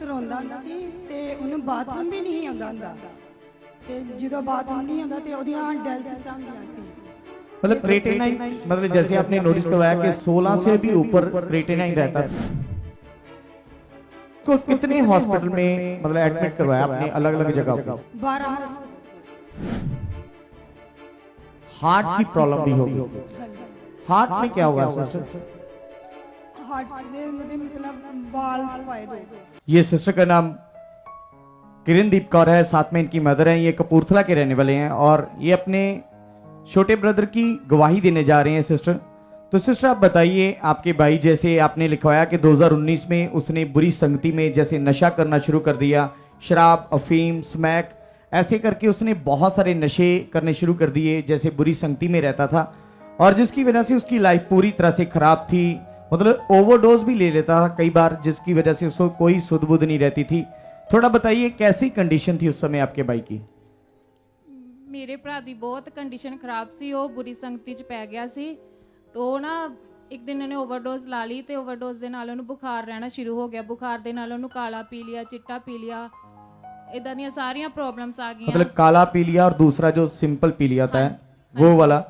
ਬਹੁਤ ਰੋਂਦਾ ਹੁੰਦਾ ਸੀ ਤੇ ਉਹਨੂੰ ਬਾਥਰੂਮ ਵੀ ਨਹੀਂ ਆਉਂਦਾ ਹੁੰਦਾ ਤੇ ਜਦੋਂ ਬਾਥਰੂਮ नहीं आਉਂਦਾ ਤੇ ਉਹਦੀਆਂ डायलिसिस ਹੁੰਦੀਆਂ ਸੀ। मतलब क्रिएटिनाइन, मतलब जैसे आपने नोटिस करवाया कि 16 से भी ऊपर क्रिएटिनाइन रहता था। तो कितने हॉस्पिटल में मतलब एडमिट करवाया आपने अलग अलग जगह पे? 12 हॉस्पिटल। हार्ट की प्रॉब्लम भी होगी। हार्ट में क्या होगा सिस्टर? हार्ट ਦੇ मतलब बाल पवाए दो। ये सिस्टर का नाम किरणदीप कौर है, साथ में इनकी मदर है। ये कपूरथला के रहने वाले हैं और ये अपने छोटे ब्रदर की गवाही देने जा रहे हैं सिस्टर। तो सिस्टर आप बताइए, आपके भाई जैसे आपने लिखवाया कि 2019 में उसने बुरी संगति में जैसे नशा करना शुरू कर दिया, शराब, अफीम, स्मैक, ऐसे करके उसने बहुत सारे नशे करने शुरू कर दिए, जैसे बुरी संगति में रहता था और जिसकी वजह से उसकी लाइफ पूरी तरह से खराब थी। मतलब ओवरडोज भी ले लेता था कई बार, जिसकी वजह से उसको कोई सुध बुध नहीं रहती थी। थोड़ा बताइए कैसी कंडीशन थी उस समय आपके भाई की? ਮੇਰੇ ਭਰਾ ਦੀ ਬਹੁਤ ਕੰਡੀਸ਼ਨ ਖਰਾਬ ਸੀ। ਉਹ ਬੁਰੀ ਸੰਗਤੀ 'ਚ ਪੈ ਗਿਆ ਸੀ। ਤੋ ਨਾ ਇੱਕ ਦਿਨ ਉਹਨੇ ਓਵਰਡੋਜ਼ ਲਾ ਲਈ ਤੇ ਓਵਰਡੋਜ਼ ਦੇ ਨਾਲ ਉਹਨੂੰ ਬੁਖਾਰ ਰਹਿਣਾ ਸ਼ੁਰੂ ਹੋ ਗਿਆ। ਬੁਖਾਰ ਦੇ ਨਾਲ ਉਹਨੂੰ ਕਾਲਾ ਪੀ ਲਿਆ, ਚਿੱਟਾ ਪੀ ਲਿਆ, ਇਦਾਂ ਦੀਆਂ ਸਾਰੀਆਂ ਪ੍ਰੋਬਲम्स आ गई। मतलब काला पी लिया और दूसरा जो सिंपल पी लिया होता है वो वाला।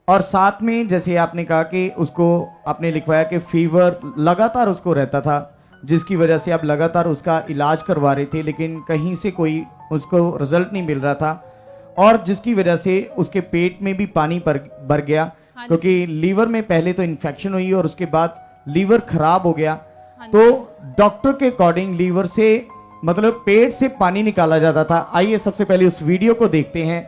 और साथ में जैसे आपने कहा कि उसको आपने लिखवाया कि फीवर लगातार उसको रहता था, जिसकी वजह से आप लगातार उसका इलाज करवा रहे थे लेकिन कहीं से कोई उसको रिजल्ट नहीं मिल रहा था और जिसकी वजह से उसके पेट में भी पानी भर गया क्योंकि लीवर में पहले तो इन्फेक्शन हुई और उसके बाद लीवर खराब हो गया। तो डॉक्टर के अकॉर्डिंग लीवर से मतलब पेट से पानी निकाला जाता था। आइए सबसे पहले उस वीडियो को देखते हैं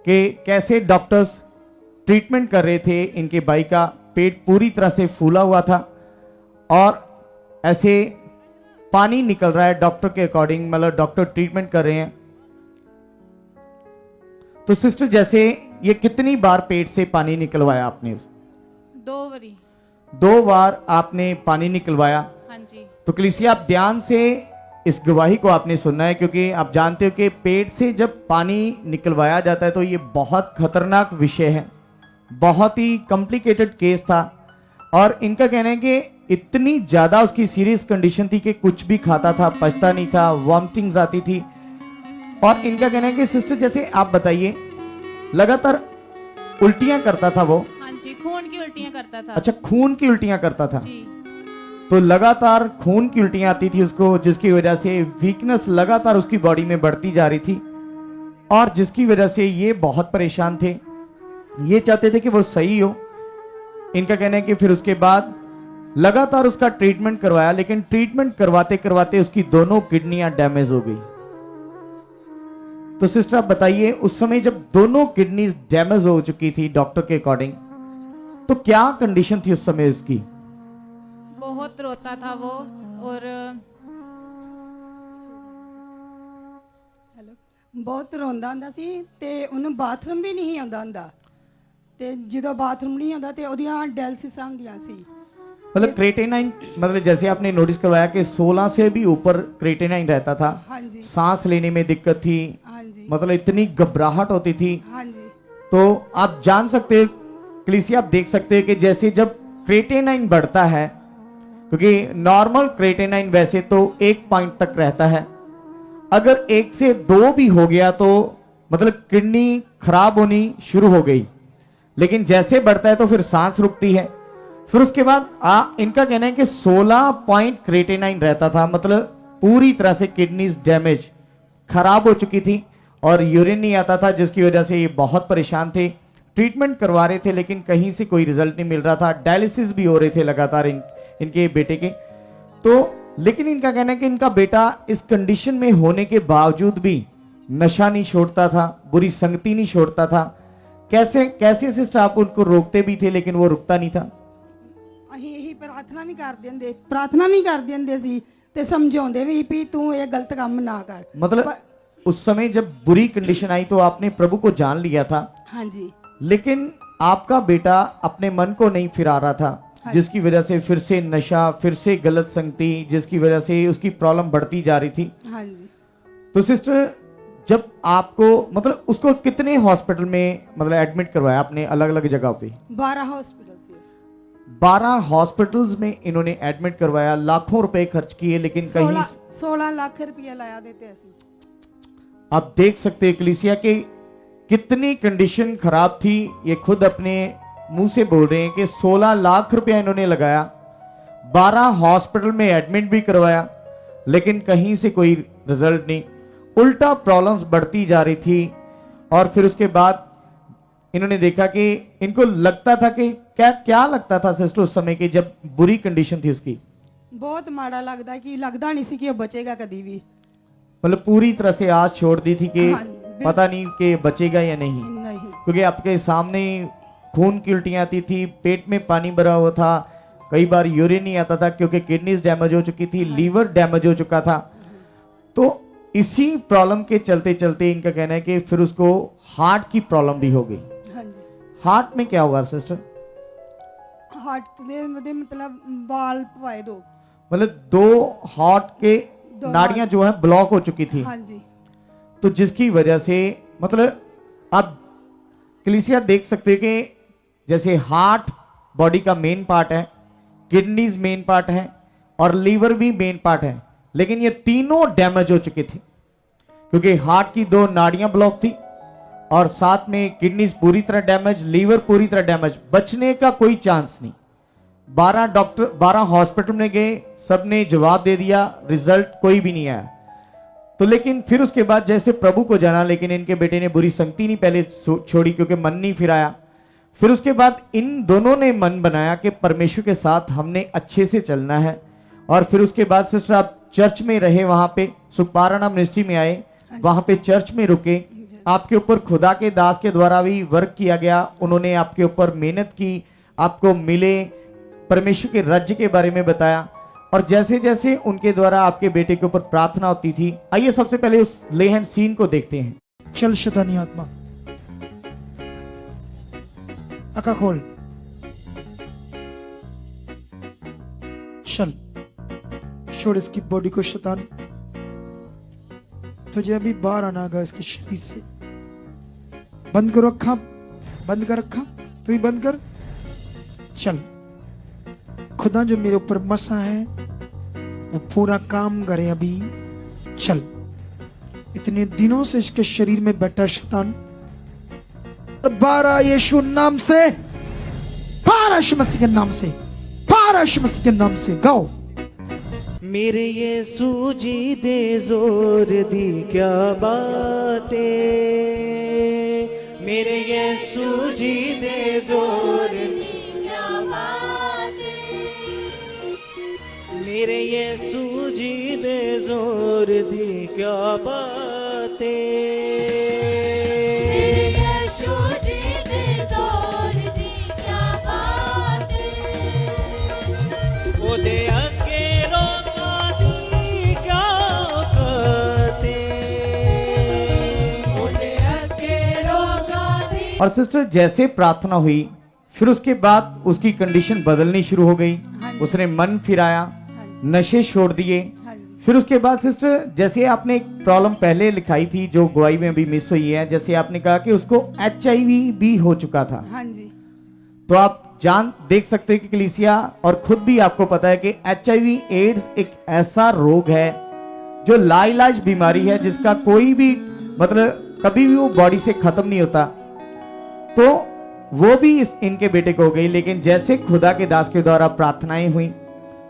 कि कैसे डॉक्टर्स ट्रीटमेंट कर रहे थे। इनके भाई का पेट पूरी तरह से फूला हुआ था और ऐसे पानी निकल रहा है डॉक्टर के अकॉर्डिंग, मतलब डॉक्टर ट्रीटमेंट कर रहे हैं। तो सिस्टर जैसे ये कितनी बार पेट से पानी निकलवाया आपने? 2 ਵਾਰੀ। 2 बार आपने पानी निकलवाया। हाँ जी। तो कलीसिया आप ध्यान से इस गवाही को आपने सुनना है क्योंकि आप जानते हो कि पेट से जब पानी निकलवाया जाता है तो ये बहुत खतरनाक विषय है, बहुत ही कॉम्प्लिकेटेड केस था। और इनका कहना है कि इतनी ज्यादा उसकी सीरियस कंडीशन थी कि कुछ भी खाता था पचता नहीं था, वॉमिटिंग्स आती थी। और इनका कहना है कि सिस्टर जैसे आप बताइए लगातार उल्टियां करता था वो। हाँ जी, खून की उल्टियां करता था। अच्छा, खून की उल्टियां करता था जी। तो लगातार खून की उल्टियां आती थी उसको, जिसकी वजह से वीकनेस लगातार उसकी बॉडी में बढ़ती जा रही थी और जिसकी वजह से ये बहुत परेशान थे। ये चाहते थे कि वो सही हो। इनका कहना है कि फिर उसके बाद लगातार उसका ट्रीटमेंट करवाया लेकिन ट्रीटमेंट करवाते करवाते उसकी दोनों किडनियां डैमेज हो गई। तो सिस्टर आप बताइए उस समय जब दोनों किडनी डैमेज हो चुकी थी डॉक्टर के अकॉर्डिंग, तो क्या कंडीशन थी उस समय उसकी? बहुत रोता था वो और ਬਹੁਤ ਰੋਂਦਾ ਹੁੰਦਾ ਸੀ ਤੇ ਉਹਨੂੰ ਬਾਥਰੂਮ ਵੀ ਨਹੀਂ ਆਉਂਦਾ ਹੁੰਦਾ ਤੇ ਜਦੋਂ ਬਾਥਰੂਮ ਨਹੀਂ ਆਉਂਦਾ ਤੇ ਉਹਦੀਆਂ डायलिसिस ਹੁੰਦੀਆਂ ਸੀ। मतलब क्रिएटिनाइन, मतलब जैसे आपने नोटिस करवाया कि 16 से भी ऊपर क्रिएटिनाइन रहता था। हाँ जी। सांस लेने में दिक्कत थी, हाँ जी। मतलब इतनी घबराहट होती थी। हाँ जी। तो आप जान सकते हैं कलीसिया, आप देख सकते हैं कि जैसे जब क्रिएटिनाइन बढ़ता है, क्योंकि नॉर्मल क्रिएटिनाइन वैसे तो 1 पॉइंट तक रहता है, अगर 1 से 2 भी हो गया तो मतलब किडनी खराब होनी शुरू हो गई। लेकिन जैसे बढ़ता है तो फिर सांस रुकती है। फिर उसके बाद इनका कहना है कि 16 पॉइंट क्रिएटिनाइन रहता था, मतलब पूरी तरह से किडनीज डैमेज खराब हो चुकी थी और यूरिन नहीं आता था, जिसकी वजह से ये बहुत परेशान थे। ट्रीटमेंट करवा रहे थे लेकिन कहीं से कोई रिजल्ट नहीं मिल रहा था। डायलिसिस भी हो रहे थे लगातार इनके बेटे के। तो लेकिन इनका कहना है कि इनका बेटा इस कंडीशन में होने के बावजूद भी नशा नहीं छोड़ता था, बुरी संगति नहीं छोड़ता था। कैसे कैसे सिस्टर आप उनको रोकते भी थे लेकिन वो रुकता नहीं था? ਅਸੀਂ ਇਹੀ ਪ੍ਰਾਰਥਨਾ ਵੀ ਕਰਦੇ ਹੁੰਦੇ ਸੀ ਤੇ ਸਮਝਾਉਂਦੇ ਵੀ ਵੀ ਤੂੰ ਇਹ ਗਲਤ ਕੰਮ ਨਾ ਕਰ। मतलब उस समय जब बुरी कंडीशन आई तो आपने प्रभु को जान लिया था। हाँ जी। लेकिन आपका बेटा अपने मन को नहीं फिरा रहा था, जिसकी वजह से फिर से नशा, फिर से गलत संगति, जिसकी वजह से उसकी प्रॉब्लम बढ़ती जा रही थी। हाँ जी। तो सिस्टर जब आपको मतलब उसको कितने हॉस्पिटल में मतलब एडमिट करवाया आपने अलग अलग जगह पे? 12 हॉस्पिटल से। 12 हॉस्पिटल्स में इन्होंने एडमिट करवाया, लाखों रुपए खर्च किए, लेकिन कहीं 16 लाख रुपया लाया देते ऐसे। आप देख सकते हैं कलीसिया के कितनी कंडीशन खराब थी। ये खुद अपने मुंह से बोल रहे हैं कि 16 लाख रुपया इन्होंने लगाया, 12 हॉस्पिटल में एडमिट भी करवाया, लेकिन कहीं से कोई रिजल्ट नहीं, उल्टा प्रॉब्लम्स बढ़ती जा रही थी। और फिर उसके बाद इन्होंने देखा कि इनको लगता था कि क्या लगता था सिस्टर उस समय की जब बुरी कंडीशन थी उसकी? बहुत माड़ा लगता कि लगता नहीं सी कि वो बचेगा कभी भी। मतलब पूरी तरह से आस छोड़ दी थी कि हाँ, पता नहीं कि बचेगा या नहीं, नहीं। क्योंकि आपके सामने खून की उल्टियां आती थी, पेट में पानी भरा हुआ था, कई बार यूरिन नहीं आता था क्योंकि किडनीज डैमेज हो चुकी थी, लीवर डैमेज हो चुका था। तो इसी प्रॉब्लम के चलते चलते इनका कहना है कि फिर उसको हार्ट की प्रॉब्लम भी हो गई। हाँ जी। हार्ट में क्या होगा सिस्टर? हार्ट दे मतलब बाल पवाए दो, मतलब 2 हार्ट के दो नाड़ियां जो है ब्लॉक हो चुकी थी। हाँ जी। तो जिसकी वजह से मतलब आप कलीसिया देख सकते हैं कि जैसे हार्ट बॉडी का मेन पार्ट है, किडनीज मेन पार्ट है और लीवर भी मेन पार्ट है, लेकिन ये तीनों डैमेज हो चुके थे क्योंकि हार्ट की 2 नाड़ियां ब्लॉक थी और साथ में किडनीज पूरी तरह डैमेज, लीवर पूरी तरह डैमेज, बचने का कोई चांस नहीं। 12 हॉस्पिटल में गए, सबने जवाब दे दिया, रिजल्ट कोई भी नहीं आया। तो लेकिन फिर उसके बाद जैसे प्रभु को जाना, लेकिन इनके बेटे ने बुरी संगति नहीं पहले छोड़ी क्योंकि मन नहीं फिर आया। फिर उसके बाद इन दोनों ने मन बनाया कि परमेश्वर के साथ हमने अच्छे से चलना है। और फिर उसके बाद सिस्टर आप चर्च में रहे, वहां पे सुखपारायण मिनिस्ट्री में आए, वहां पे चर्च में रुके, आपके ऊपर खुदा के दास के द्वारा भी वर्क किया गया, उन्होंने आपके ऊपर मेहनत की, आपको मिले, परमेश्वर के राज्य के बारे में बताया। और जैसे जैसे उनके द्वारा आपके बेटे के ऊपर प्रार्थना होती थी, आइए सबसे पहले उस ले हैंड सीन को देखते हैं। चल शैतानी आत्मा, आंखें खोल, चल छोड़ इसकी बॉडी को शैतान। तुझे अभी बाहर आना होगा इसके शरीर से। बंद करो अखा, बंद कर अखा, तू ही बंद कर। चल खुदा जो मेरे ऊपर मसा है वो पूरा काम करे अभी। चल, इतने दिनों से इसके शरीर में बैठा शैतान, 12 यीशु नाम से, 12 यीशु मसीह के नाम से, 12 यीशु मसीह के नाम से गाओ। मेरे यीशु जी दे जोर दी क्या बातें, मेरे यीशु जी दे जोर दी क्या बातें, मेरे यीशु जी दे जोर दी क्या बातें, और सिस्टर जैसे प्रार्थना हुई, फिर उसके बाद उसकी कंडीशन बदलनी शुरू हो गई, उसने मन फिराया, नशे छोड़ दिए। फिर उसके बाद सिस्टर जैसे आपने एक प्रॉब्लम पहले लिखाई थी जो गवाही में अभी मिस हुई है, जैसे आपने कहा कि उसको HIV भी हो चुका था। हाँ जी। तो आप देख सकते हैं कि कलीसिया और खुद भी आपको पता है कि HIV एड्स एक ऐसा रोग है जो लाइलाज बीमारी है, जिसका कोई भी मतलब कभी भी वो बॉडी से खत्म नहीं होता। तो वो भी इनके बेटे को हो गई, लेकिन जैसे खुदा के दास के द्वारा प्रार्थनाएं हुई,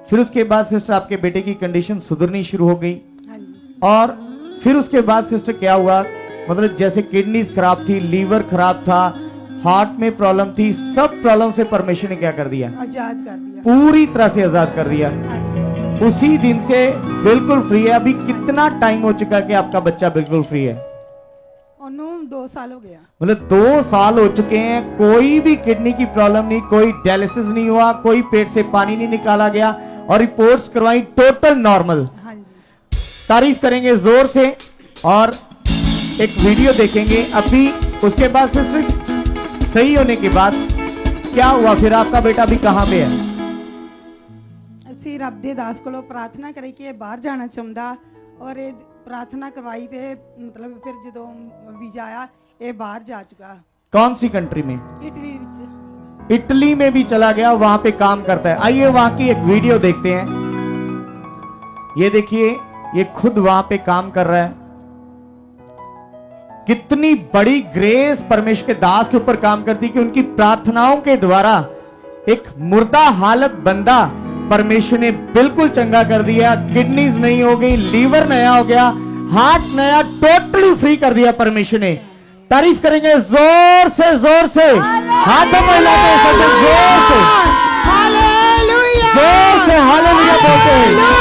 फिर उसके बाद सिस्टर आपके बेटे की कंडीशन सुधरनी शुरू हो गई। हाँ जी। और फिर उसके बाद सिस्टर क्या हुआ, मतलब जैसे किडनीज खराब थी, लीवर खराब था, हार्ट में प्रॉब्लम थी, सब प्रॉब्लम से परमेश्वर ने क्या कर दिया? आजाद कर दिया, पूरी तरह से आजाद कर दिया। हाँ जी। उसी दिन से बिल्कुल फ्री है। अभी कितना टाइम हो चुका कि आपका बच्चा बिल्कुल फ्री है? 2 साल हो गया। मतलब 2 साल हो चुके हैं, कोई भी किडनी की प्रॉब्लम नहीं, कोई डायलिसिस नहीं हुआ, कोई पेट से पानी नहीं निकाला गया और रिपोर्ट्स करवाई टोटल नॉर्मल। हाँ जी। तारीफ करेंगे जोर से और एक वीडियो देखेंगे अभी। उसके बाद सिस्टर सही होने के बाद क्या हुआ, फिर आपका बेटा भी कहां पे है? ਅਸੀਂ ਰੱਬ ਦੇ ਦਾਸ ਕੋਲੋਂ ਪ੍ਰਾਰਥਨਾ ਕਰੀ ਕਿ ਇਹ ਬਾਹਰ ਜਾਣਾ ਚਾਹੁੰਦਾ ਔਰ ਇਹ ਪ੍ਰਾਰਥਨਾ ਕਰਵਾਈ ਤੇ ਮਤਲਬ ਫਿਰ ਜਦੋਂ ਵੀਜ਼ਾ ਆਇਆ ਇਹ ਬਾਹਰ ਜਾ ਚੁੱਕਾ। कौन सी कंट्री में? ਇਟਲੀ ਵਿੱਚ। इटली में भी चला गया, वहां पे काम करता है। आइए वहां की एक वीडियो देखते हैं। ये देखिए, ये खुद वहां पे काम कर रहा है। कितनी बड़ी ग्रेस परमेश्वर के दास के ऊपर काम करती कि उनकी प्रार्थनाओं के द्वारा एक मुर्दा हालत बंदा परमेश्वर ने बिल्कुल चंगा कर दिया। किडनीज नहीं हो गई, लीवर नया हो गया, हार्ट नया, टोटली फ्री कर दिया परमेश्वर ने। तारीफ करेंगे जोर से, जोर से हाथों में हिलाते हैं, जोर से हालेलुया, जोर से हालेलुया बोलते हैं।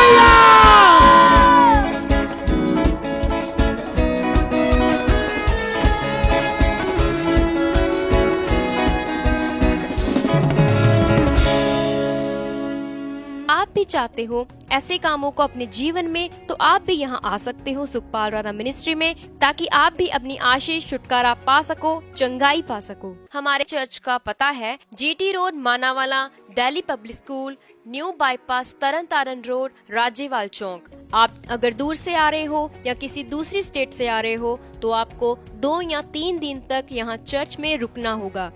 आप भी चाहते हो ऐसे कामों को अपने जीवन में, तो आप भी यहाँ आ सकते हो सुखपाल राणा मिनिस्ट्री में, ताकि आप भी अपनी आशीष छुटकारा पा सको, चंगाई पा सको। हमारे चर्च का पता है GT road, Manawala, Delhi public school, new bypass, Tarn Taran road, Rajyawal Chowk. आप अगर दूर से आ रहे हो या किसी दूसरी स्टेट से आ रहे हो तो आपको 2 या 3 दिन तक यहाँ चर्च में रुकना होगा,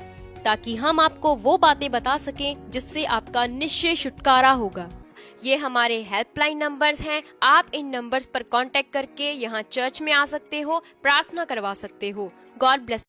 ताकि हम आपको वो बातें बता सकें जिससे आपका निश्चय छुटकारा होगा। ये हमारे हेल्पलाइन नंबर्स हैं। आप इन नंबर्स पर कांटेक्ट करके यहाँ चर्च में आ सकते हो, प्रार्थना करवा सकते हो। God bless.